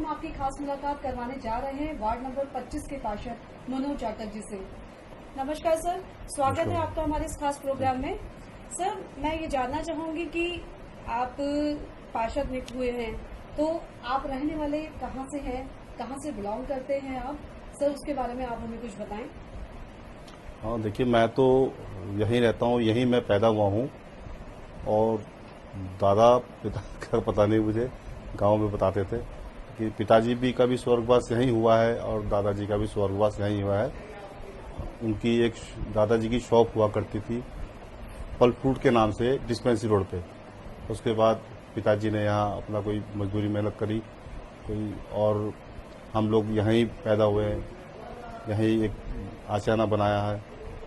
हम आपकी खास मुलाकात करवाने जा रहे हैं वार्ड नंबर 25 के पार्षद मनोज जाटव जी से। नमस्कार सर, स्वागत है आपका हमारे इस खास प्रोग्राम में। सर, मैं ये जानना चाहूंगी कि आप पार्षद नियुक्त हुए हैं, तो आप रहने वाले कहाँ से हैं, कहाँ से बिलोंग करते हैं आप? सर, उसके बारे में आप हमें कुछ बताएं। हाँ, देखिए, मैं तो यहीं रहता हूँ, यहीं मैं पैदा हुआ हूँ और दादा पिता का पता नहीं, मुझे गांव में बताते थे कि पिताजी भी का भी स्वर्गवास यहीं हुआ है और दादाजी का भी स्वर्गवास यहीं हुआ है। उनकी एक दादाजी की शॉप हुआ करती थी फल फ्रूट के नाम से डिस्पेंसरी रोड पे। उसके बाद पिताजी ने यहाँ अपना कोई मजदूरी मेहनत करी कोई, और हम लोग यहीं पैदा हुए, यहीं एक आशियाना बनाया है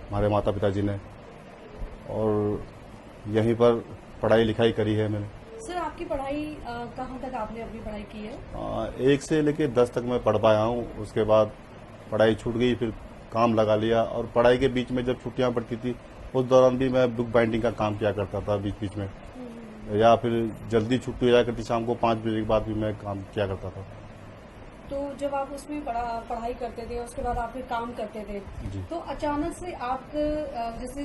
हमारे माता पिताजी ने, और यहीं पर पढ़ाई लिखाई करी है मैंने। सर, आपकी पढ़ाई कहाँ तक आपने अपनी पढ़ाई की है? 1 से लेकर 10 तक मैं पढ़ पाया हूँ। उसके बाद पढ़ाई छूट गई, फिर काम लगा लिया, और पढ़ाई के बीच में जब छुट्टियां पड़ती थी उस दौरान भी मैं बुक बाइंडिंग का काम किया करता था बीच बीच में, या फिर जल्दी छुट्टी हो जाया करती शाम को 5 बजे के बाद भी मैं काम किया करता था। तो जब आप उसमें पढ़ाई करते थे, उसके बाद आप फिर काम करते थे, तो अचानक से आप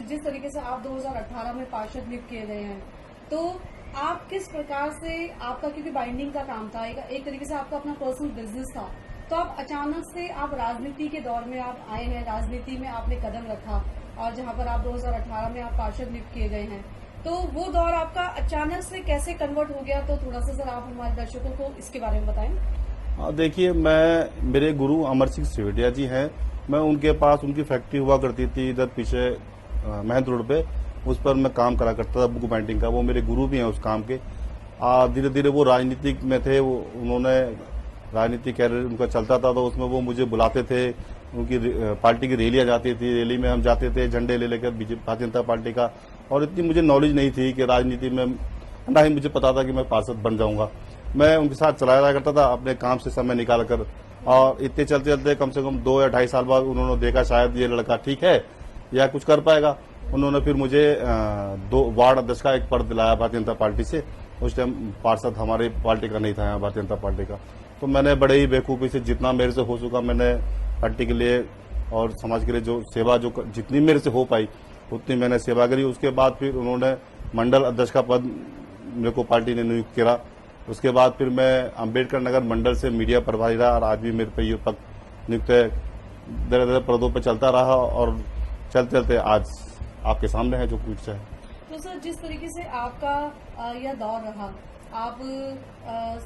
जिस तरीके से आप 2018 में पार्षद नियुक्त किए गए हैं, तो आप किस प्रकार से, आपका क्योंकि बाइंडिंग का काम था, एक तरीके से आपका अपना पर्सनल बिजनेस था, तो आप अचानक से आप राजनीति के दौर में आप आए हैं, राजनीति में आपने कदम रखा, और जहां पर आप 2018 में आप पार्षद नियुक्त किए गए हैं, तो वो दौर आपका अचानक से कैसे कन्वर्ट हो गया? तो थोड़ा सा सर आप हमारे दर्शकों को इसके बारे में बताएं। हाँ, देखिए, मेरे गुरु अमर सिंह सिवेडिया जी हैं। मैं उनके पास, उनकी फैक्ट्री हुआ करती थी इधर पीछे महंत रोड पे, उस पर मैं काम करा करता था बुक बाइंडिंग का। वो मेरे गुरु भी हैं उस काम के। धीरे धीरे वो राजनीतिक में थे, उन्होंने राजनीतिक कैरियर उनका चलता था, तो उसमें वो मुझे बुलाते थे। उनकी पार्टी की रैलियां जाती थी, रैली में हम जाते थे झंडे ले लेकर भारतीय जनता पार्टी का। और इतनी मुझे नॉलेज नहीं थी कि राजनीति में, ना ही मुझे पता था कि मैं पार्षद बन जाऊंगा। मैं उनके साथ चलाया करता था अपने काम से समय निकाल कर, और इतने चलते चलते कम से कम 2 या 2.5 साल बाद उन्होंने देखा शायद ये लड़का ठीक है या कुछ कर पाएगा। उन्होंने फिर मुझे 2 वार्ड अध्यक्ष का एक पद दिलाया भारतीय जनता पार्टी से। उस टाइम पार्षद हमारी पार्टी का नहीं था यहाँ, भारतीय जनता पार्टी का। तो मैंने बड़े ही बेवकूफ़ी से जितना मेरे से हो सका मैंने पार्टी के लिए और समाज के लिए जो सेवा, जो जितनी मेरे से हो पाई उतनी मैंने सेवा करी। उसके बाद फिर उन्होंने मंडल अध्यक्ष का पद मेरे को पार्टी ने नियुक्त किया। उसके बाद फिर मैं अंबेडकर नगर मंडल से मीडिया प्रभारी रहा, और आज भी मेरे पे ये पद नियुक्त है। धीरे धीरे पदों पर चलता रहा, और चलते चलते आज आपके सामने है जो कुछ है। तो सर, जिस तरीके से आपका यह दौर रहा, आप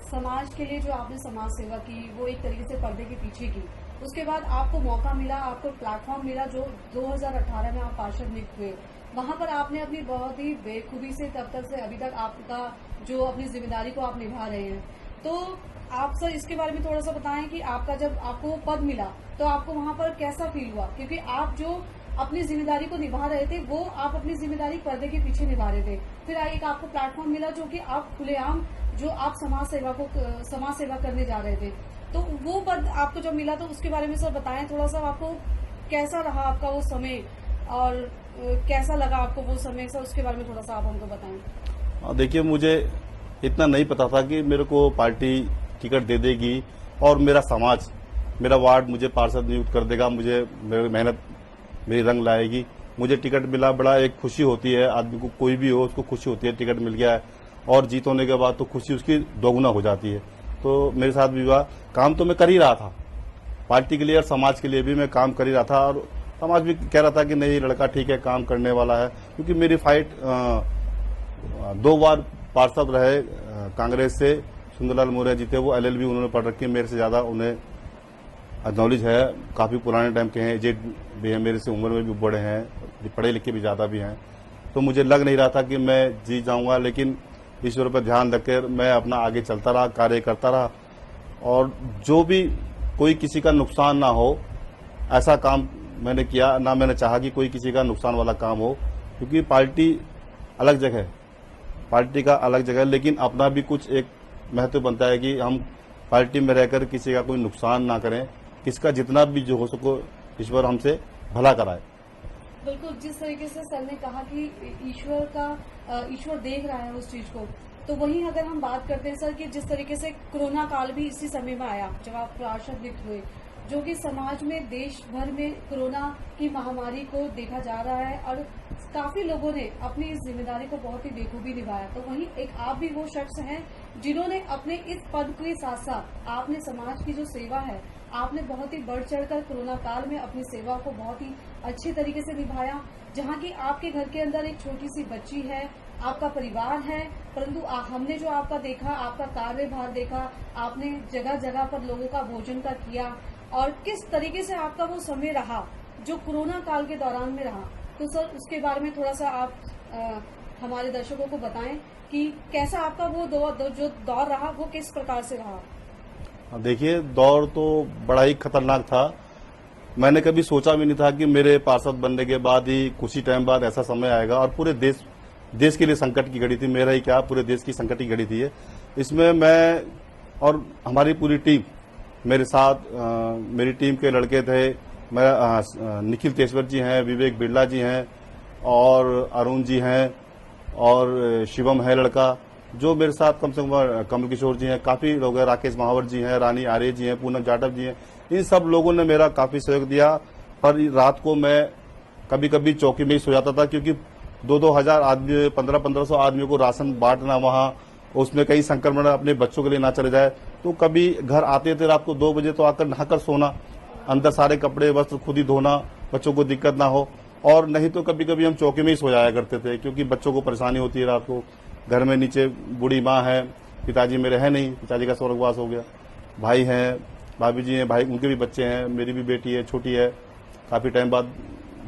समाज के लिए जो आपने समाज सेवा की, वो एक तरीके से पर्दे के पीछे की, उसके बाद आपको मौका मिला, आपको प्लेटफॉर्म मिला, जो 2018 में आप पार्षद नियुक्त हुए, वहां पर आपने अपनी बहुत ही बेखूबी से तब तक से अभी तक आपका जो अपनी जिम्मेदारी को आप निभा रहे हैं। तो आप सर इसके बारे में थोड़ा सा बताएं कि आपका जब आपको वो पद मिला तो आपको वहां पर कैसा फील हुआ? क्योंकि आप जो अपनी जिम्मेदारी को निभा रहे थे, वो आप अपनी जिम्मेदारी पर्दे के पीछे निभा रहे थे, फिर एक आपको प्लेटफॉर्म मिला जो कि आप खुलेआम जो आप समाज सेवा करने जा रहे थे, तो वो पद आपको जब मिला तो उसके बारे में सर बताएं थोड़ा सा। आपको कैसा रहा आपका वो समय, और कैसा लगा आपको वो समय सर, उसके बारे में थोड़ा सा आप हमको बताएं। देखिए, मुझे इतना नहीं पता था कि मेरे को पार्टी टिकट दे देगी और मेरा समाज, मेरा वार्ड मुझे पार्षद नियुक्त कर देगा, मुझे मेरी मेहनत मेरी रंग लाएगी। मुझे टिकट मिला, बड़ा एक खुशी होती है आदमी को, कोई भी हो उसको खुशी होती है टिकट मिल गया है, और जीत होने के बाद तो खुशी उसकी दोगुना हो जाती है। तो मेरे साथ भी हुआ। काम तो मैं कर ही रहा था पार्टी के लिए और समाज के लिए भी मैं काम कर ही रहा था, और समाज भी कह रहा था कि नहीं, लड़का ठीक है, काम करने वाला है। क्योंकि मेरी फाइट 2 बार पार्षद रहे कांग्रेस से, सुंदरलाल मौर्य जीते, वो LLB उन्होंने पढ़ रखी है, मेरे से ज्यादा उन्हें नॉलेज है, काफी पुराने टाइम के हैं, एजेड भी है, मेरे से उम्र में भी बड़े हैं, पढ़े लिखे भी ज्यादा भी हैं। तो मुझे लग नहीं रहा था कि मैं जीत जाऊंगा, लेकिन ईश्वर पर ध्यान रखकर मैं अपना आगे चलता रहा, कार्य करता रहा, और जो भी कोई किसी का नुकसान ना हो ऐसा काम मैंने किया। ना मैंने चाहा कि कोई किसी का नुकसान वाला काम हो, क्योंकि पार्टी अलग जगह है, पार्टी का अलग जगह है, लेकिन अपना भी कुछ एक महत्व बनता है कि हम पार्टी में रहकर किसी का कोई नुकसान ना करें, किसका जितना भी जो हो सको ईश्वर हमसे भला कराए। बिल्कुल, जिस तरीके से सर ने कहा कि ईश्वर देख रहा है उस चीज को, तो वहीं अगर हम बात करते हैं सर कि जिस तरीके से कोरोना काल भी इसी समय में आया जब आप पार्षद नियुक्त हुए, जो कि समाज में देश भर में कोरोना की महामारी को देखा जा रहा है और काफी लोगों ने अपनी इस जिम्मेदारी को बहुत ही बेखूबी निभाया, तो वहीं एक आप भी वो शख्स हैं जिन्होंने अपने इस पद के साथ साथ आपने समाज की जो सेवा है आपने बहुत ही बढ़ चढ़कर कोरोना काल में अपनी सेवा को बहुत ही अच्छे तरीके से निभाया। जहाँ की आपके घर के अंदर एक छोटी सी बच्ची है, आपका परिवार है, परंतु हमने जो आपका देखा, आपका कार्यभार देखा, आपने जगह जगह पर लोगों का भोजन का किया और किस तरीके से आपका वो समय रहा जो कोरोना काल के दौरान में रहा। तो सर उसके बारे में थोड़ा सा आप हमारे दर्शकों को बताएं कि कैसा आपका वो जो दौर रहा वो किस प्रकार से रहा। देखिए, दौर तो बड़ा ही खतरनाक था। मैंने कभी सोचा भी नहीं था कि मेरे पार्षद बनने के बाद ही कुछ ही टाइम बाद ऐसा समय आएगा और पूरे देश के लिए संकट की घड़ी थी। मेरा ही क्या, पूरे देश की संकट की घड़ी थी ये। इसमें मैं और हमारी पूरी टीम, मेरे साथ मेरी टीम के लड़के थे। मेरा निखिल तेश्वर जी हैं, विवेक बिरला जी हैं और अरुण जी हैं और शिवम है लड़का, जो मेरे साथ कम से कम कमल किशोर जी हैं, काफी लोग हैं, राकेश महावर जी हैं, रानी आर्य जी हैं, पूनम जाटव जी हैं। इन सब लोगों ने मेरा काफी सहयोग दिया। पर रात को मैं कभी कभी चौकी में ही सो जाता था, क्योंकि 2-2 हजार आदमी, 1500 आदमियों को राशन बांटना वहां, उसमें कहीं संक्रमण अपने बच्चों के लिए ना चले जाए। तो कभी घर आते थे रात को 2 बजे तो आकर नहाकर सोना, अंदर सारे कपड़े वस्त्र खुद ही धोना, बच्चों को दिक्कत ना हो। और नहीं तो कभी कभी हम चौकी में ही सो जाया करते थे, क्योंकि बच्चों को परेशानी होती है रात को। घर में नीचे बूढ़ी माँ है, पिताजी मेरे हैं नहीं, पिताजी का स्वर्गवास हो गया, भाई हैं, भाभी जी हैं, भाई उनके भी बच्चे हैं, मेरी भी बेटी है, छोटी है, काफी टाइम बाद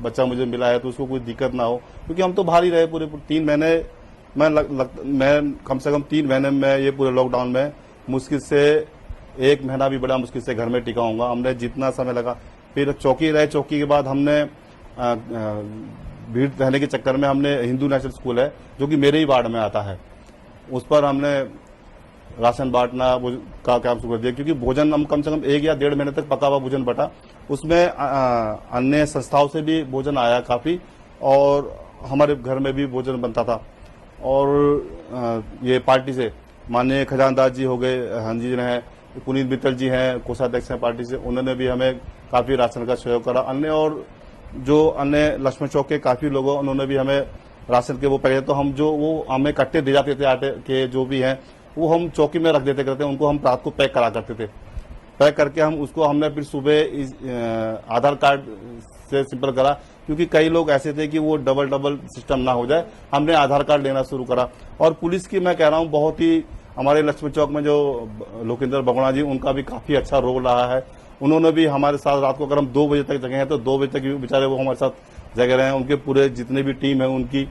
बच्चा मुझे मिला है, तो उसको कोई दिक्कत ना हो। क्योंकि हम तो बाहर ही रहे पूरे 3 महीने। मैं कम से कम 3 महीने में ये पूरे लॉकडाउन में मुश्किल से 1 महीना भी बड़ा मुश्किल से घर में टिका हूँगा। हमने जितना समय लगा, फिर चौकी रहे, चौकी के बाद हमने भीड़ रहने के चक्कर में हमने हिंदू नेशनल स्कूल है जो कि मेरे ही वार्ड में आता है, उस पर हमने राशन बांटना का काम शुरू कर दिया। क्योंकि भोजन हम कम से कम 1 या 1.5 महीने तक पका हुआ भोजन बटा, उसमें अन्य संस्थाओं से भी भोजन आया काफी, और हमारे घर में भी भोजन बनता था। और ये पार्टी से माननीय खजानदार जी हो गए, हंजी जी हैं, पुनीत मित्तल जी हैं, कोषाध्यक्ष हैं पार्टी से, उन्होंने भी हमें काफी राशन का सहयोग करा। अन्य और जो अन्य लक्ष्मण चौक के काफी लोगों, उन्होंने भी हमें राशन के वो पहले तो हम जो वो हमें कट्टे दे जाते थे आटे के जो भी हैं, वो हम चौकी में रख देते करते, उनको हम रात को पैक करा करते थे। पैक करके हम उसको हमने फिर सुबह आधार कार्ड से सिंपल करा, क्योंकि कई लोग ऐसे थे कि वो डबल सिस्टम ना हो जाए, हमने आधार कार्ड लेना शुरू करा। और पुलिस की मैं कह रहा हूँ, बहुत ही हमारे लक्ष्मण चौक में जो लोकेंद्र बगुणा जी, उनका भी काफी अच्छा रोल रहा है। उन्होंने भी हमारे साथ रात को अगर हम 2 बजे तक जगह हैं तो 2 बजे तक बेचारे वो हमारे साथ जगह रहे हैं। उनके पूरे जितने भी टीम है उनकी,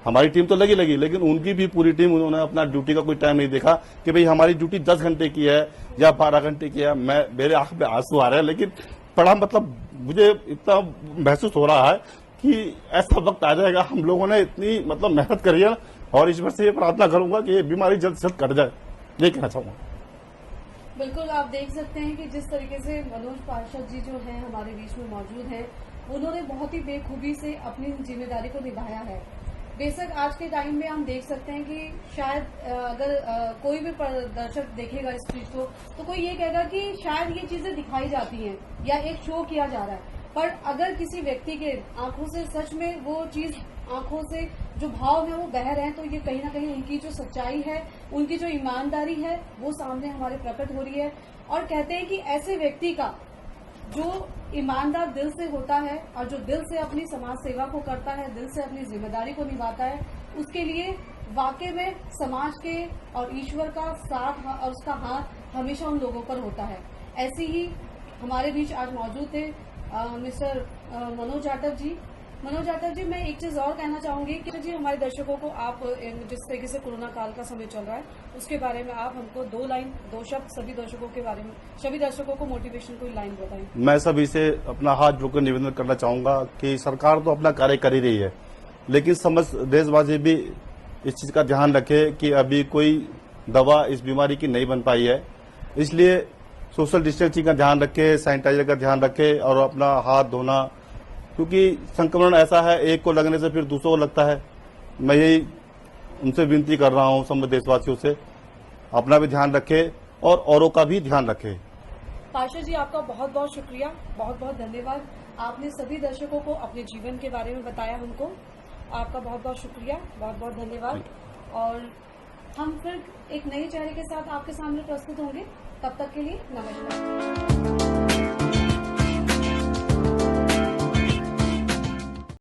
हमारी टीम तो लगी लेकिन उनकी भी पूरी टीम, उन्होंने अपना ड्यूटी का कोई टाइम नहीं देखा कि भाई हमारी ड्यूटी 10 घंटे की है या 12 घंटे की है। मेरे आंख में आंसू आ रहे हैं, लेकिन बड़ा मतलब मुझे इतना महसूस हो रहा है कि ऐसा वक्त आ जाएगा, हम लोगों ने इतनी मतलब मेहनत करी है, और ईश्वर से ये प्रार्थना करूंगा कि ये बीमारी जल्द से जल्द कट जाए, ये कहना चाहूंगा। बिल्कुल, आप देख सकते हैं कि जिस तरीके से मनोज पार्षद जी जो हैं हमारे बीच में मौजूद हैं, उन्होंने बहुत ही बेखूबी से अपनी जिम्मेदारी को निभाया है। बेशक आज के टाइम में हम देख सकते हैं कि शायद अगर कोई भी दर्शक देखेगा इस चीज को तो कोई ये कहेगा कि शायद ये चीजें दिखाई जाती हैं या एक शो किया जा रहा है। पर अगर किसी व्यक्ति के आंखों से सच में वो चीज, आंखों से जो भाव है वो बह रहे हैं, तो ये कहीं ना कहीं उनकी जो सच्चाई है, उनकी जो ईमानदारी है, वो सामने हमारे प्रकट हो रही है। और कहते हैं कि ऐसे व्यक्ति का जो ईमानदार दिल से होता है और जो दिल से अपनी समाज सेवा को करता है, दिल से अपनी जिम्मेदारी को निभाता है, उसके लिए वाकई में समाज के और ईश्वर का साथ और उसका हाथ हमेशा उन लोगों पर होता है। ऐसे ही हमारे बीच आज मौजूद थे मिस्टर मनोज जाटव जी। मनोज जाटव जी, मैं एक चीज और कहना चाहूंगी कि जी हमारे दर्शकों को आप जिस तरीके से कोरोना काल का समय चल रहा है उसके बारे में आप हमको 2 लाइन 2 शब्द सभी दर्शकों के बारे में, सभी दर्शकों को मोटिवेशन कोई लाइन बताएं। मैं सभी से अपना हाथ जोड़कर निवेदन करना चाहूंगा कि सरकार तो अपना कार्य कर ही रही है, लेकिन समस्त देशवासी भी इस चीज का ध्यान रखे कि अभी कोई दवा इस बीमारी की नहीं बन पाई है। इसलिए सोशल डिस्टेंसिंग का ध्यान रखे, सैनिटाइजर का ध्यान रखे और अपना हाथ धोना, क्योंकि संक्रमण ऐसा है एक को लगने से फिर दूसरों को लगता है। मैं यही उनसे विनती कर रहा हूँ सब देशवासियों से, अपना भी ध्यान रखे और औरों का भी ध्यान रखे। पार्षद जी, आपका बहुत बहुत शुक्रिया, बहुत बहुत धन्यवाद। आपने सभी दर्शकों को अपने जीवन के बारे में बताया हमको। आपका बहुत बहुत शुक्रिया, बहुत बहुत धन्यवाद। और हम फिर एक नए चेहरे के साथ आपके सामने प्रस्तुत होंगे। तब तक के लिए नमस्कार।